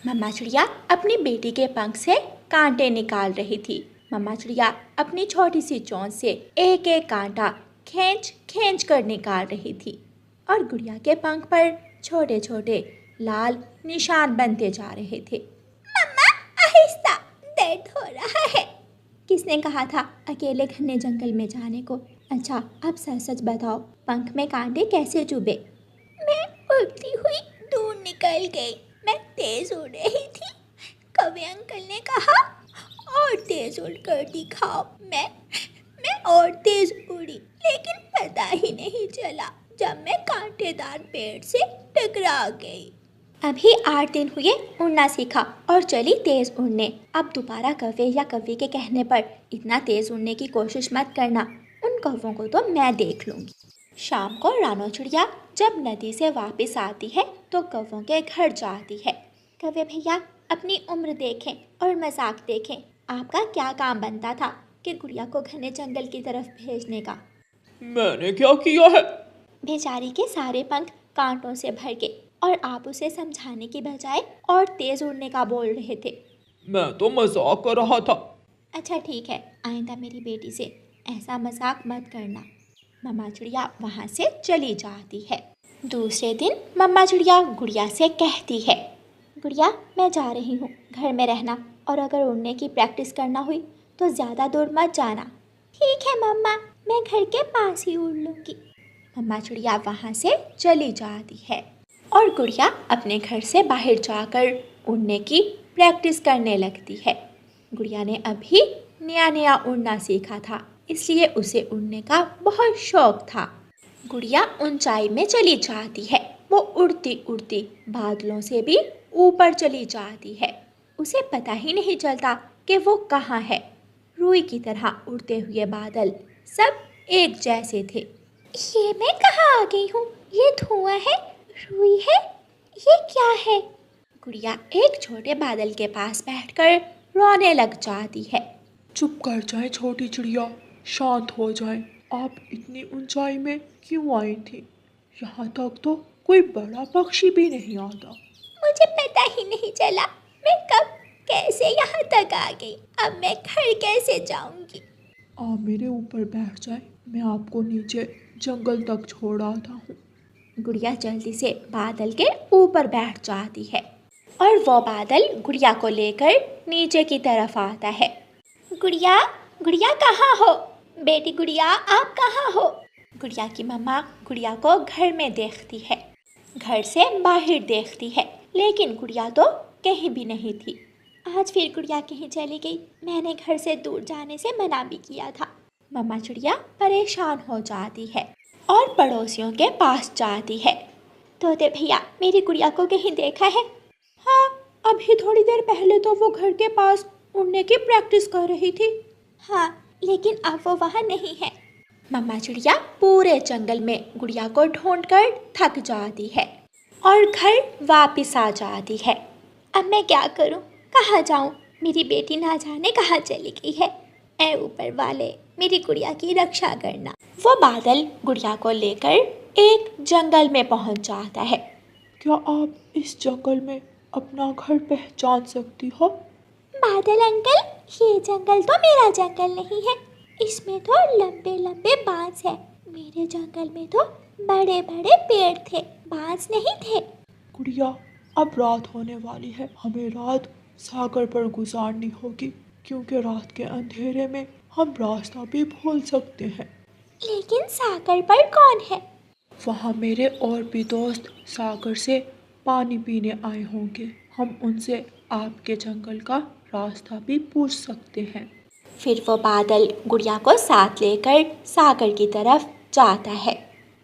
मम्मा चिड़िया अपनी बेटी के पंख से कांटे निकाल रही थी। मम्मा चिड़िया अपनी छोटी सी चोंच से एक एक कांटा खींच खींच कर निकाल रही थी और गुड़िया के पंख पर छोटे छोटे लाल निशान बनते जा रहे थे। मम्मा आहिस्ता, दर्द हो रहा है। किसने कहा था अकेले घने जंगल में जाने को? अच्छा, अब सच सच बताओ, पंख में कांटे कैसे चुभे? मैं उड़ती हुई दूर निकल गई। मैं तेज उड़ रही थी। कौवे अंकल ने कहा और तेज उड़ कर दिखाओ। मैं और तेज उड़ी, लेकिन पता ही नहीं चला जब मैं कांटेदार पेड़ से टकरा गई। अभी 8 दिन हुए उड़ना सीखा और चली तेज उड़ने। अब दोबारा कौवे या कौवे के कहने पर इतना तेज उड़ने की कोशिश मत करना। उन कौवों को तो मैं देख लूंगी। शाम को रानो चिड़िया जब नदी से वापस आती है तो कौवों के घर जाती है। कौवे भैया, अपनी उम्र देखें और मजाक देखें। आपका क्या काम बनता था कि गुड़िया को घने जंगल की तरफ भेजने का? मैंने क्या किया है? बेचारी के सारे पंख कांटों से भर के और आप उसे समझाने की बजाय और तेज उड़ने का बोल रहे थे। मैं तो मजाक कर रहा था। अच्छा ठीक है, आइंदा मेरी बेटी से ऐसा मजाक मत करना। मम्मा चिड़िया वहाँ से चली जाती है। दूसरे दिन मम्मा चिड़िया गुड़िया से कहती है, गुड़िया मैं जा रही हूँ, घर में रहना और अगर उड़ने की प्रैक्टिस करना हुई तो ज़्यादा दूर मत जाना। ठीक है मम्मा, मैं घर के पास ही उड़ लूँगी। मम्मा चिड़िया वहाँ से चली जाती है और गुड़िया अपने घर से बाहर जाकर उड़ने की प्रैक्टिस करने लगती है। गुड़िया ने अभी नया नया उड़ना सीखा था, इसलिए उसे उड़ने का बहुत शौक था। गुड़िया ऊंचाई में चली जाती है। वो उड़ती उड़ती बादलों से भी ऊपर चली जाती है। उसे पता ही नहीं चलता कि वो कहाँ है। रुई की तरह उड़ते हुए बादल सब एक जैसे थे। ये मैं कहाँ आ गई हूँ? ये धुआं है, रुई है, ये क्या है? गुड़िया एक छोटे बादल के पास बैठकर रोने लग जाती है। चुप कर जाए छोटी चिड़िया, शांत हो जाए। आप इतनी ऊंचाई में क्यों आई थी? यहाँ तक तो कोई बड़ा पक्षी भी नहीं आता। मुझे पता ही नहीं चला मैं कब कैसे यहाँ तक आ गई। अब मैं घर कैसे जाऊंगी? आप मेरे ऊपर बैठ जाए, मैं आपको नीचे जंगल तक छोड़ आता हूँ। गुड़िया जल्दी से बादल के ऊपर बैठ जाती है और वो बादल गुड़िया को लेकर नीचे की तरफ आता है। गुड़िया, गुड़िया कहाँ हो? बेटी गुड़िया, आप कहाँ हो? गुड़िया की मम्मा गुड़िया को घर में देखती है, घर से बाहर देखती है, लेकिन गुड़िया तो कहीं भी नहीं थी। आज फिर गुड़िया कहीं चली गई। मैंने घर से दूर जाने से मना भी किया था। मम्मा चिड़िया परेशान हो जाती है और पड़ोसियों के पास जाती है। तोते भैया, मेरी गुड़िया को कहीं देखा है? हाँ, अभी थोड़ी देर पहले तो वो घर के पास उड़ने की प्रैक्टिस कर रही थी। हाँ, लेकिन अब वो वहाँ नहीं है। मम्मा चिड़िया पूरे जंगल में गुड़िया को ढूंढकर थक जाती है और घर वापस आ जाती है। अब मैं क्या करूं? कहाँ जाऊं? मेरी बेटी ना जाने कहाँ चली गई है। ऐ ऊपर वाले, मेरी गुड़िया की रक्षा करना। वो बादल गुड़िया को लेकर एक जंगल में पहुंच जाता है। क्या आप इस जंगल में अपना घर पहचान सकती हो? बादल अंकल, ये जंगल तो मेरा जंगल नहीं है। इसमें तो लंबे लंबे बांस है। मेरे जंगल में तो बड़े बड़े पेड़ थे, बांस नहीं थे। गुड़िया, अब रात होने वाली है, हमें रात सागर पर गुजारनी होगी, क्योंकि रात के अंधेरे में हम रास्ता भी भूल सकते हैं। लेकिन सागर पर कौन है? वहाँ मेरे और भी दोस्त सागर से पानी पीने आए होंगे। हम उनसे आपके जंगल का रास्ता भी पूछ सकते हैं। फिर वो बादल गुड़िया को साथ लेकर सागर की तरफ जाता है।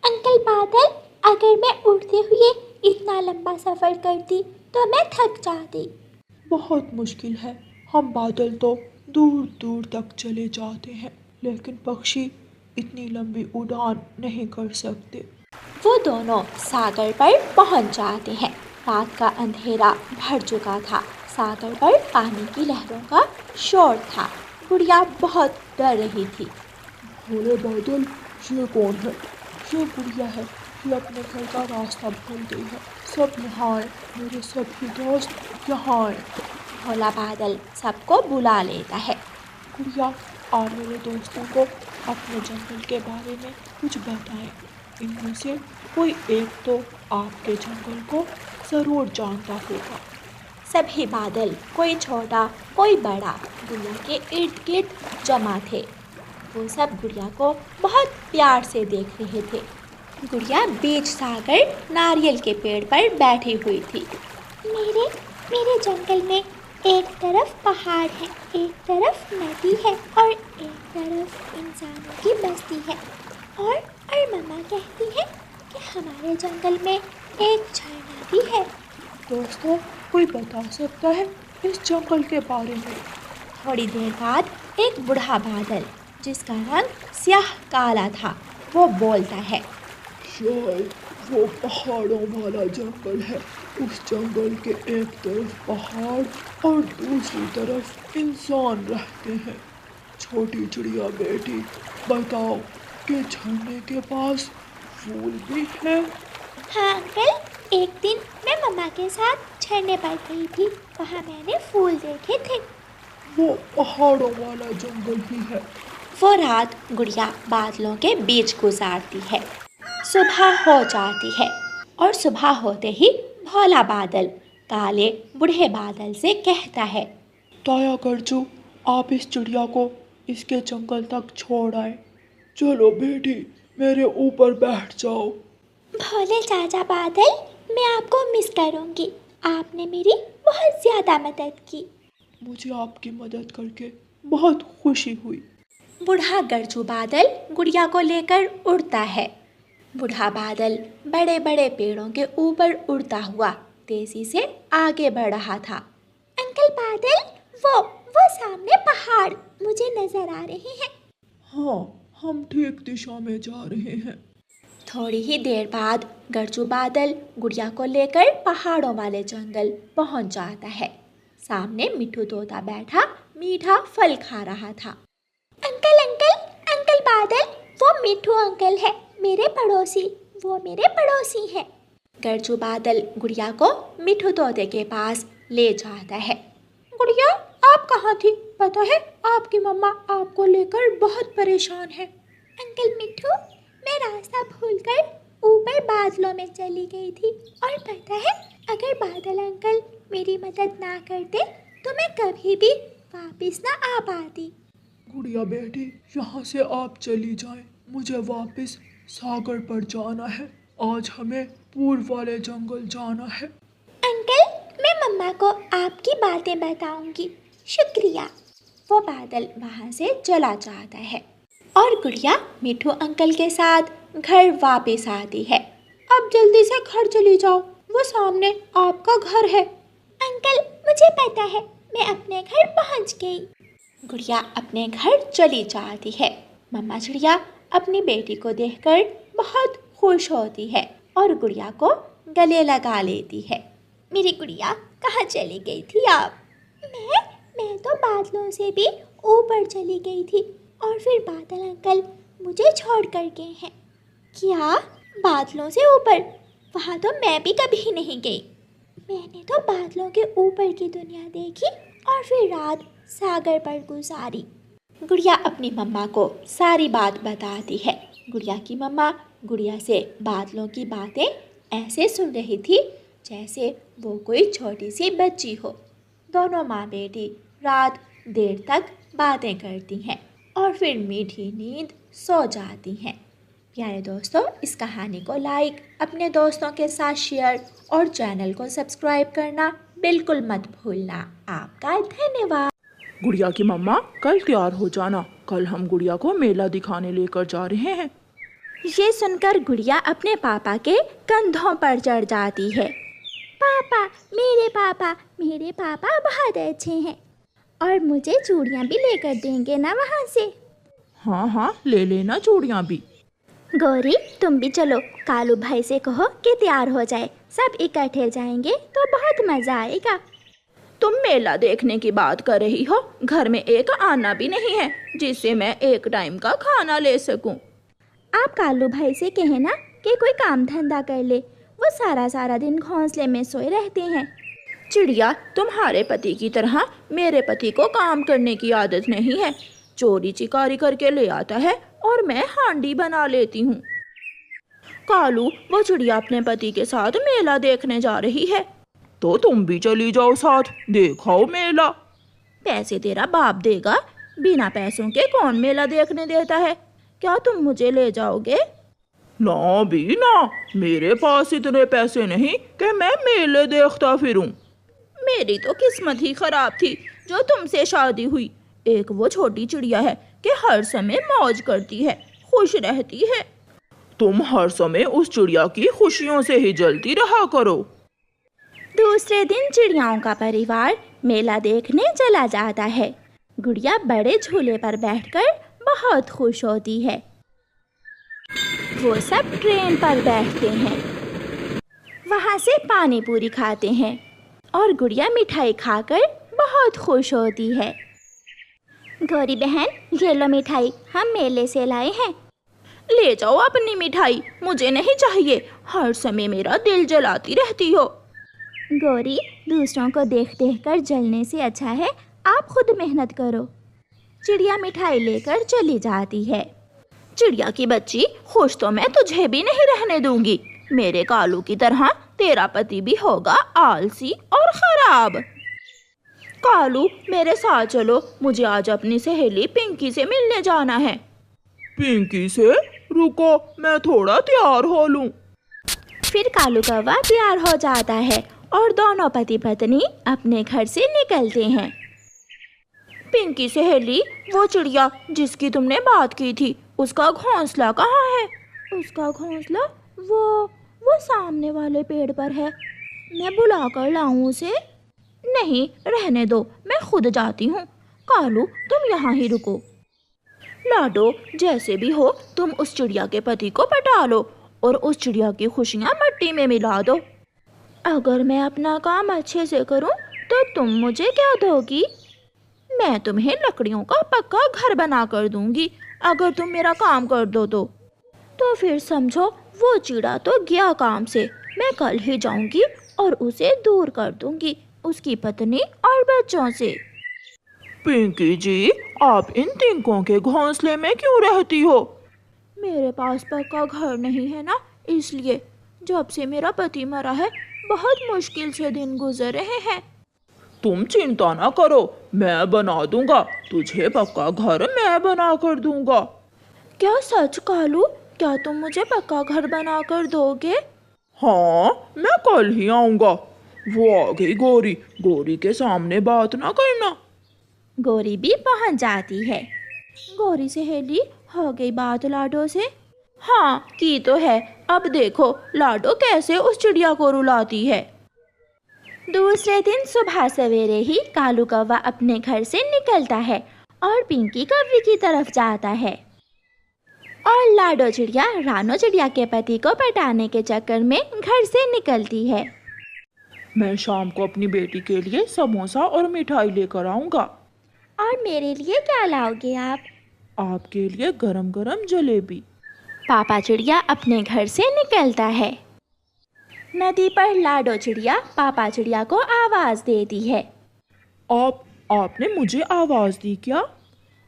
अंकल बादल, अगर मैं उड़ते हुए इतना लंबा सफ़र करती तो मैं थक जाती। बहुत मुश्किल है, हम बादल तो दूर दूर तक चले जाते हैं, लेकिन पक्षी इतनी लंबी उड़ान नहीं कर सकते। वो दोनों सागर पर पहुंच जाते हैं। रात का अंधेरा भर चुका था। सागर पर पानी की लहरों का शोर था। गुड़िया बहुत डर रही थी। भोले बादल, ये कौन है? ये गुड़िया है, ये अपने घर का रास्ता भूल गई है। सब यहाँ आए, मेरे सभी दोस्त यहाँ आए। भोला बादल सबको बुला लेता है। गुड़िया, आप मेरे दोस्तों को अपने जंगल के बारे में कुछ बताएं। इनमें से कोई एक तो आपके जंगल को ज़रूर जानता होगा। सभी बादल, कोई छोटा कोई बड़ा, गुड़िया के इर्द गिर्द जमा थे। वो सब गुड़िया को बहुत प्यार से देख रहे थे। गुड़िया बीच सागर नारियल के पेड़ पर बैठी हुई थी। मेरे जंगल में एक तरफ पहाड़ है, एक तरफ नदी है और एक तरफ इंसानों की बस्ती है। और मम्मा कहती है कि हमारे जंगल में एक झरना भी है। दोस्तों, कोई बता सकता है इस जंगल के बारे में? थोड़ी देर बाद एक बूढ़ा बादल, जिसका रंग स्याह काला था, वो बोलता है। शायद वो पहाड़ों वाला जंगल है। उस जंगल के एक तरफ पहाड़ और दूसरी तरफ इंसान रहते हैं। छोटी चिड़िया बेटी, बताओ कि झरने के पास फूल भी है? हाँ अंकल, एक दिन मैं मम्मा के साथ झरने पर गई थी। वहाँ मैंने फूल देखे थे। वो पहाड़ों वाला जंगल ही है। वो रात गुड़िया बादलों के बीच गुजारती है। सुबह हो जाती है और सुबह होते ही भोला बादल काले बूढ़े बादल से कहता है। ताया गरजू, आप इस चिड़िया को इसके जंगल तक छोड़ आए। चलो बेटी, मेरे ऊपर बैठ जाओ। भोले चाचा बादल, मैं आपको मिस करूँगी। आपने मेरी बहुत ज़्यादा मदद की। मुझे आपकी मदद करके बहुत खुशी हुई। बूढ़ा गरजू बादल गुड़िया को लेकर उड़ता है। बूढ़ा बादल बड़े बड़े पेड़ों के ऊपर उड़ता हुआ तेजी से आगे बढ़ रहा था। अंकल बादल, वो सामने पहाड़ मुझे नजर आ रहे हैं। हाँ, हम ठीक दिशा में जा रहे हैं। थोड़ी ही देर बाद गरजू बादल गुड़िया को लेकर पहाड़ों वाले जंगल पहुंच जाता है। सामने मिट्ठू तोता बैठा मीठा फल खा रहा था। अंकल बादल, वो मिट्ठू अंकल है, मेरे पड़ोसी। वो मेरे पड़ोसी हैं। गरजू बादल गुड़िया को मिट्ठू तोते के पास ले जाता है। गुड़िया, आप कहाँ थी? पता है आपकी मम्मा आपको लेकर बहुत परेशान है। अंकल मिट्ठू, मैं रास्ता भूलकर ऊपर बादलों में चली गई थी। और पता है, अगर बादल अंकल मेरी मदद ना करते तो मैं कभी भी वापस ना आ पाती। गुड़िया बेटी, यहाँ से आप चली जाएं। मुझे वापस सागर पर जाना है। आज हमें पूर्व वाले जंगल जाना है। अंकल, मैं मम्मा को आपकी बातें बताऊंगी। शुक्रिया। वो बादल वहाँ से चला जाता है और गुड़िया मिट्ठू अंकल के साथ घर वापस आती है। अब जल्दी से घर चली जाओ, वो सामने आपका घर है। अंकल, मुझे पता है, मैं अपने घर पहुँच गई। गुड़िया अपने घर चली जाती है। मम्मा चिड़िया अपनी बेटी को देखकर बहुत खुश होती है और गुड़िया को गले लगा लेती है। मेरी गुड़िया, कहाँ चली गई थी आप? मैं तो बादलों से भी ऊपर चली गई थी और फिर बादल अंकल मुझे छोड़ कर गए हैं। क्या? बादलों से ऊपर? वहाँ तो मैं भी कभी नहीं गई। मैंने तो बादलों के ऊपर की दुनिया देखी और फिर रात सागर पर गुजारी। गुड़िया अपनी मम्मा को सारी बात बताती है। गुड़िया की मम्मा गुड़िया से बादलों की बातें ऐसे सुन रही थी जैसे वो कोई छोटी सी बच्ची हो। दोनों माँ बेटी रात देर तक बातें करती हैं और फिर मीठी नींद सो जाती हैं। प्यारे दोस्तों, इस कहानी को लाइक, अपने दोस्तों के साथ शेयर और चैनल को सब्सक्राइब करना बिल्कुल मत भूलना। आपका धन्यवाद। गुड़िया की मम्मा, कल तैयार हो जाना। कल हम गुड़िया को मेला दिखाने लेकर जा रहे हैं। ये सुनकर गुड़िया अपने पापा के कंधों पर चढ़ जाती है। मेरे पापा बहुत अच्छे हैं और मुझे चूड़ियाँ भी लेकर देंगे ना वहाँ से। हाँ, ले लेना चूड़ियाँ भी। गौरी, तुम भी चलो। कालू भाई से कहो कि तैयार हो जाए। सब इकट्ठे जाएंगे तो बहुत मज़ा आएगा। तुम मेला देखने की बात कर रही हो, घर में एक आना भी नहीं है जिससे मैं एक टाइम का खाना ले सकूं। आप कालू भाई से कहें ना कि कोई काम धंधा कर ले। वो सारा दिन घोंसले में सोए रहते हैं। चिड़िया, तुम्हारे पति की तरह मेरे पति को काम करने की आदत नहीं है। चोरी चिकारी करके ले आता है और मैं हांडी बना लेती हूँ। कालू, वो चिड़िया अपने पति के साथ मेला देखने जा रही है। तो तुम भी चली जाओ साथ, देखाओ मेला। पैसे तेरा बाप देगा, बिना पैसों के कौन मेला देखने देता है। क्या तुम मुझे ले जाओगे? ना भी ना, मेरे पास इतने पैसे नहीं कि मैं मेले देखता फिरूं। मेरी तो किस्मत ही खराब थी जो तुमसे शादी हुई। एक वो छोटी चिड़िया है कि हर समय मौज करती है, खुश रहती है। तुम हर समय उस चिड़िया की खुशियों से ही जलती रहा करो। दूसरे दिन चिड़ियाओं का परिवार मेला देखने चला जाता है। गुड़िया बड़े झूले पर बैठकर बहुत खुश होती है। वो सब ट्रेन पर बैठते हैं, वहाँ से पानी पूरी खाते हैं और गुड़िया मिठाई खाकर बहुत खुश होती है। गौरी बहन, ये लो मिठाई, हम मेले से लाए हैं। ले जाओ अपनी मिठाई, मुझे नहीं चाहिए। हर समय मेरा दिल जलाती रहती हो। गौरी, दूसरों को देख देख कर जलने से अच्छा है आप खुद मेहनत करो। चिड़िया मिठाई लेकर चली जाती है। चिड़िया की बच्ची, खुश तो मैं तुझे भी नहीं रहने दूंगी। मेरे कालू की तरह तेरा पति भी होगा आलसी और खराब। कालू, मेरे साथ चलो, मुझे आज अपनी सहेली पिंकी से मिलने जाना है। पिंकी से? रुको, मैं थोड़ा तैयार हो लूं। फिर कालू कौवा तैयार हो जाता है और दोनों पति पत्नी अपने घर से निकलते हैं। पिंकी सहेली, वो चिड़िया जिसकी तुमने बात की थी, उसका घोंसला कहाँ है? उसका घोंसला वो सामने वाले पेड़ पर है। मैं बुला कर लाऊं उसे? नहीं, रहने दो, मैं खुद जाती हूँ। कालू, तुम यहाँ ही रुको। लाडो, जैसे भी हो तुम उस चिड़िया के पति को पटा लो और उस चिड़िया की खुशियाँ मिट्टी में मिला दो। अगर मैं अपना काम अच्छे से करूं तो तुम मुझे क्या दोगी? मैं तुम्हें लकड़ियों का पक्का घर बना कर दूंगी अगर तुम मेरा काम कर दो तो फिर समझो वो चिड़ा तो गया काम से। मैं कल ही जाऊंगी और उसे दूर कर दूंगी उसकी पत्नी और बच्चों से। पिंकी जी, आप इन तिनकों के घोंसले में क्यों रहती हो? मेरे पास पक्का घर नहीं है ना, इसलिए। जब से मेरा पति मरा है बहुत मुश्किल से दिन गुजर रहे हैं। तुम चिंता ना करो, मैं बना दूंगा तुझे पक्का घर, मैं बना कर दूंगा। क्या सच कालू? क्या तुम मुझे पक्का घर बना कर दोगे? हाँ, मैं कल ही आऊंगा। वो आ गई गोरी, गोरी के सामने बात ना करना। गोरी भी पहुंच जाती है। गोरी सहेली, हो गई बात लाडो से? हाँ, की तो है। अब देखो लाडो कैसे उस चिड़िया को रुलाती है। दूसरे दिन सुबह सवेरे ही कालू कौवा अपने घर से निकलता है और पिंकी कौवे की तरफ जाता है। और लाडो चिड़िया रानो चिड़िया के पति को पटाने के चक्कर में घर से निकलती है। मैं शाम को अपनी बेटी के लिए समोसा और मिठाई लेकर आऊंगा। और मेरे लिए क्या लाओगे आप? आपके लिए गरम गरम जलेबी। पापा चिड़िया अपने घर से निकलता है। नदी पर लाडो चिड़िया पापा चिड़िया को आवाज देती है। आपने मुझे आवाज दी क्या?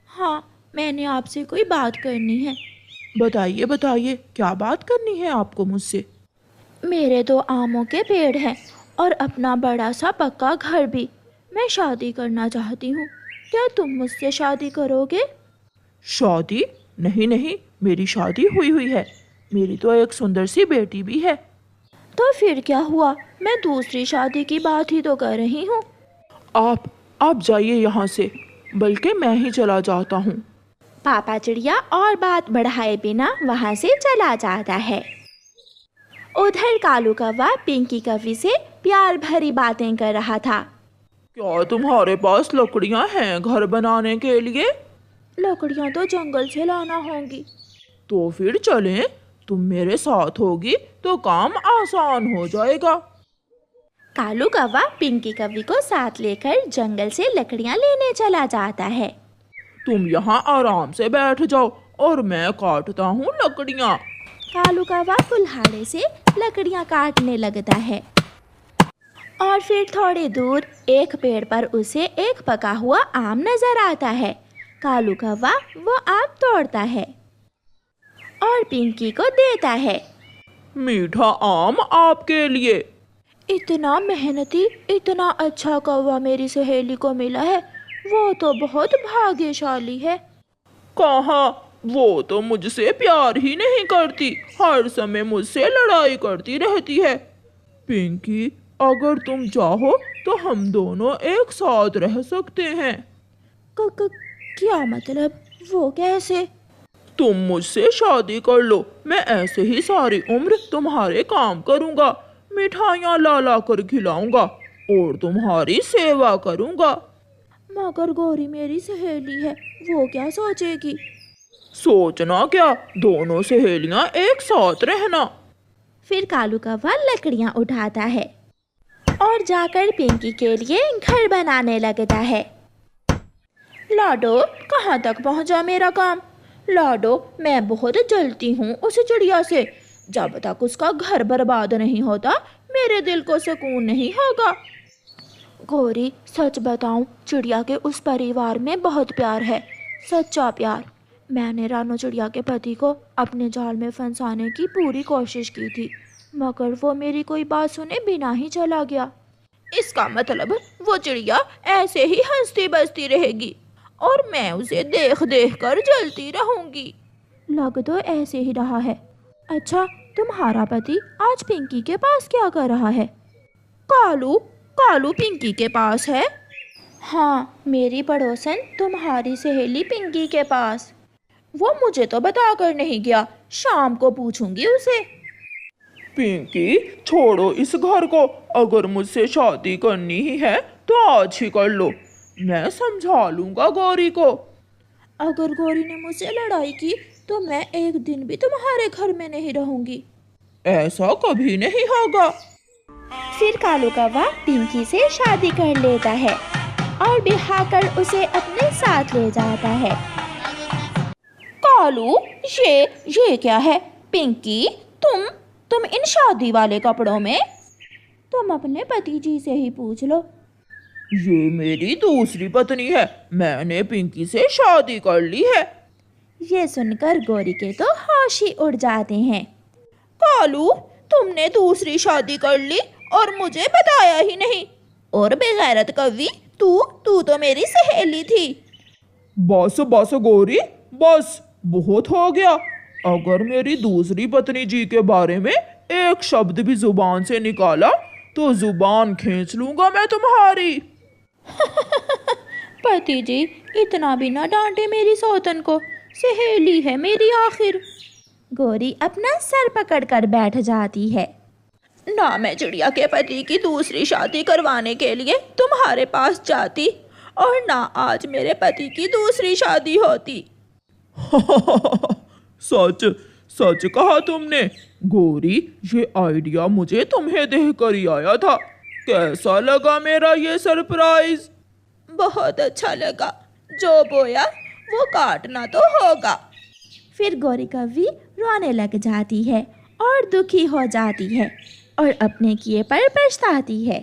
हाँ, मैंने आपसे कोई बात करनी है। बताइए बताइए, क्या बात करनी है आपको मुझसे? मेरे 2 आमों के पेड़ हैं और अपना बड़ा सा पक्का घर भी। मैं शादी करना चाहती हूँ, क्या तुम मुझसे शादी करोगे? शादी? नहीं नहीं, मेरी शादी हुई है। मेरी तो एक सुंदर सी बेटी भी है। तो फिर क्या हुआ? मैं दूसरी शादी की बात ही तो कर रही हूँ। आप जाइए यहाँ से, बल्कि मैं ही चला जाता हूँ। पापा चिड़िया और बात बढ़ाए बिना वहाँ से चला जाता है। उधर कालू कौवा पिंकी कौवी से प्यार भरी बातें कर रहा था। क्या तुम्हारे पास लकड़ियाँ हैं घर बनाने के लिए? लकड़ियाँ तो जंगल से लाना होंगी। तो फिर चलें, तुम मेरे साथ होगी तो काम आसान हो जाएगा। कालू कौवा पिंकी कौवी को साथ लेकर जंगल से लकड़ियाँ लेने चला जाता है। तुम यहाँ आराम से बैठ जाओ और मैं काटता हूँ लकड़ियाँ। कालू कौवा कुल्हाड़े से लकड़ियाँ काटने लगता है और फिर थोड़ी दूर एक पेड़ पर उसे एक पका हुआ आम नजर आता है। कालू कौवा वो आम तोड़ता है और पिंकी को देता है। मीठा आम आपके लिए। इतना मेहनती, इतना अच्छा कौवा मेरी सहेली को मिला है, वो तो बहुत भाग्यशाली है। कहाँ, वो तो मुझसे प्यार ही नहीं करती, हर समय मुझसे लड़ाई करती रहती है। पिंकी, अगर तुम चाहो तो हम दोनों एक साथ रह सकते हैं। क्या मतलब, वो कैसे? तुम मुझसे शादी कर लो, मैं ऐसे ही सारी उम्र तुम्हारे काम करूँगा, मिठाइयाँ ला ला कर खिलाऊंगा और तुम्हारी सेवा करूँगा। मगर गौरी मेरी सहेली है, वो क्या सोचेगी? सोचना क्या, दोनों सहेलियाँ एक साथ रहना। फिर कालू कौवा लकड़ियाँ उठाता है और जाकर पिंकी के लिए घर बनाने लगता है। लाडो, कहाँ तक पहुँचा मेरा काम? लाडो, मैं बहुत जलती हूँ उस चिड़िया से। जब तक उसका घर बर्बाद नहीं होता मेरे दिल को सुकून नहीं होगा। गौरी, सच बताऊं, चिड़िया के उस परिवार में बहुत प्यार है, सच्चा प्यार। मैंने रानो चिड़िया के पति को अपने जाल में फंसाने की पूरी कोशिश की थी, मगर वो मेरी कोई बात सुने बिना ही चला गया। इसका मतलब वो चिड़िया ऐसे ही हंसती बसती रहेगी और मैं उसे देख देख कर जलती रहूंगी। लग तो ऐसे ही रहा है। अच्छा, तुम्हारा पति आज पिंकी के पास क्या कर रहा है? कालू पिंकी के पास है? हाँ, मेरी पड़ोसन तुम्हारी सहेली पिंकी के पास। वो मुझे तो बता कर नहीं गया, शाम को पूछूंगी उसे। पिंकी, छोड़ो इस घर को, अगर मुझसे शादी करनी ही है तो आज ही कर लो, मैं समझा लूंगा गौरी को। अगर गौरी ने मुझसे लड़ाई की तो मैं एक दिन भी तुम्हारे घर में नहीं रहूंगी। ऐसा कभी नहीं होगा। फिर कालू कौवा पिंकी से शादी कर लेता है और ब्याह कर उसे अपने साथ ले जाता है। कालू, ये क्या है? पिंकी, तुम इन शादी वाले कपड़ों में? तुम अपने पति जी से ही पूछ लो। ये मेरी दूसरी पत्नी है, मैंने पिंकी से शादी कर ली है। ये सुनकर गौरी के तो होश ही उड़ जाते हैं। कालू, तुमने दूसरी शादी कर ली और मुझे बताया ही नहीं। और बेगैरत कौवी, तू तो मेरी सहेली थी। बस बस गौरी, बस, बहुत हो गया। अगर मेरी दूसरी पत्नी जी के बारे में एक शब्द भी जुबान से निकाला तो जुबान खींच लूंगा मैं तुम्हारी। पति जी, इतना भी ना डांटे मेरी सौतन को, सहेली है मेरी आखिर। गौरी अपना सर पकड़कर बैठ जाती है। ना मैं चिड़िया के पति की दूसरी शादी करवाने के लिए तुम्हारे पास जाती और ना आज मेरे पति की दूसरी शादी होती। सच सच कहा तुमने गौरी, ये आइडिया मुझे तुम्हें देकर ही आया था। कैसा लगा मेरा ये सरप्राइज? बहुत अच्छा लगा, जो बोया वो काटना तो होगा। फिर गौरी कौवी रोने लग जाती है और दुखी हो जाती है और अपने किए पर पछताती है।